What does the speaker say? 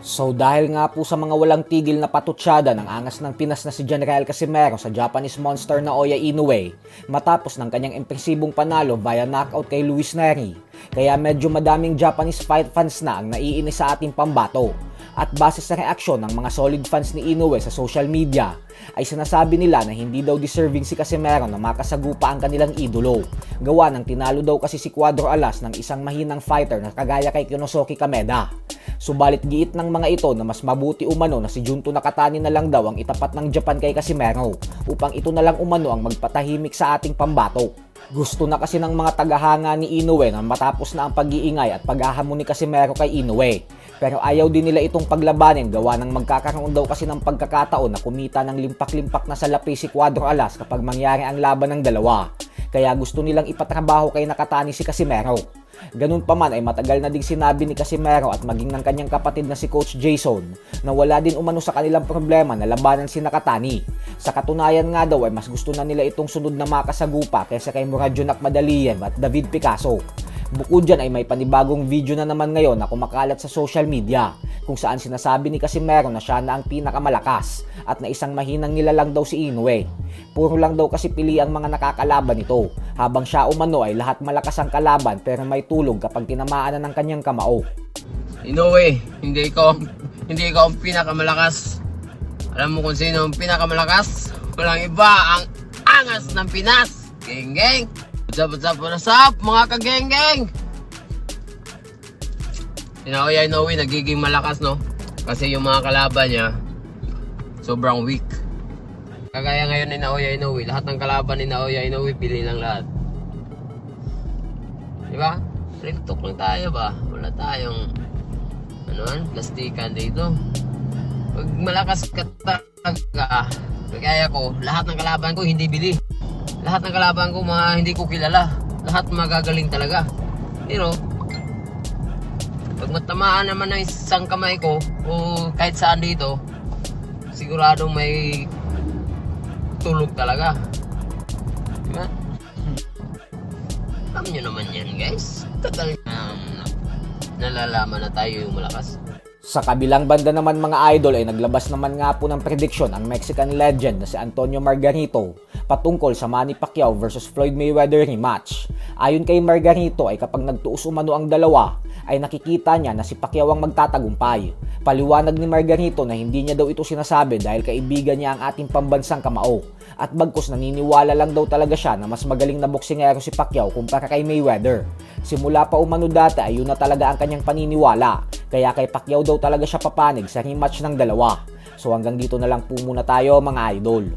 So dahil nga po sa mga walang tigil na patutsada ng angas ng Pinas na si Janrael Casimero sa Japanese monster na Oya Inoue matapos ng kanyang impresibong panalo via knockout kay Luis Neri, kaya medyo madaming Japanese fight fans na ang naiinis sa ating pambato. At base sa reaksyon ng mga solid fans ni Inoue sa social media, ay sinasabi nila na hindi daw deserving si Casimero na makasagupa ang kanilang idolo. Gawa ng tinalo daw kasi si Cuadro Alas ng isang mahinang fighter na kagaya kay Kinosuke Kameda. Subalit giit ng mga ito na mas mabuti umano na si Junto Nakatani na lang daw ang itapat ng Japan kay Casimero upang ito na lang umano ang magpatahimik sa ating pambato. Gusto na kasi ng mga tagahanga ni Inoue na matapos na ang pag-iingay at paghahamon ni Casimero kay Inoue. Pero ayaw din nila itong paglabanin gawa ng magkakaroon daw kasi ng pagkakataon na kumita ng limpak-limpak na salapi si Cuadro Alas kapag mangyari ang laban ng dalawa. Kaya gusto nilang ipatrabaho kay Nakatani si Casimero. Ganun pa man ay matagal na ding sinabi ni Casimero at maging ng kanyang kapatid na si Coach Jason na wala din umano sa kanilang problema na labanan si Nakatani. Sa katunayan nga daw ay mas gusto na nila itong sunod na makasagupa kaysa kay Muradjunak Madaliev at David Picasso. Bukod dyan ay may panibagong video na naman ngayon na kumakalat sa social media kung saan sinasabi ni Casimero na siya na ang pinakamalakas at na isang mahinang nilalang daw si Inoue. Puro lang daw kasi pili ang mga nakakalaban nito habang siya umano ay lahat malakas ang kalaban pero may tulog kapag tinamaan na ng kanyang kamao. Inoue, hindi ko ang pinakamalakas. Alam mo kung sino ang pinakamalakas? Walang iba, ang angas ng Pinas. Geng geng. What's up mga kageng-geng? Si Naoya Inoue nagiging malakas, no? Kasi yung mga kalaban niya sobrang weak. Kagaya ngayon ni Naoya Inoue, lahat ng kalaban ni Naoya Inoue pili lang lahat. Diba? Real talk lang tayo ba? Wala tayong plastikan dito. Pag malakas ka talaga, kagaya ko, lahat ng kalaban ko hindi bili. Lahat ng kalaban ko mga hindi ko kilala. Lahat magagaling talaga. Pero pag matamaan naman ng isang kamay ko o kahit saan dito, siguradong may tulog talaga. Diba? Alam nyo naman yan, guys. Tagal nalalaman na tayo yung malakas. Sa kabilang banda naman mga idol ay naglabas naman nga po ng prediction ang Mexican legend na si Antonio Margarito patungkol sa Manny Pacquiao versus Floyd Mayweather rematch. Ayon kay Margarito ay kapag nagtuos umano ang dalawa ay nakikita niya na si Pacquiao ang magtatagumpay. Paliwanag ni Margarito na hindi niya daw ito sinasabi dahil kaibigan niya ang ating pambansang kamao. At bagkus naniniwala lang daw talaga siya na mas magaling na boksingero si Pacquiao kumpara kay Mayweather. Simula pa umano dati ay yun na talaga ang kanyang paniniwala. Kaya kay Pacquiao daw talaga siya papanig sa rematch ng dalawa. So hanggang dito na lang po muna tayo mga idol.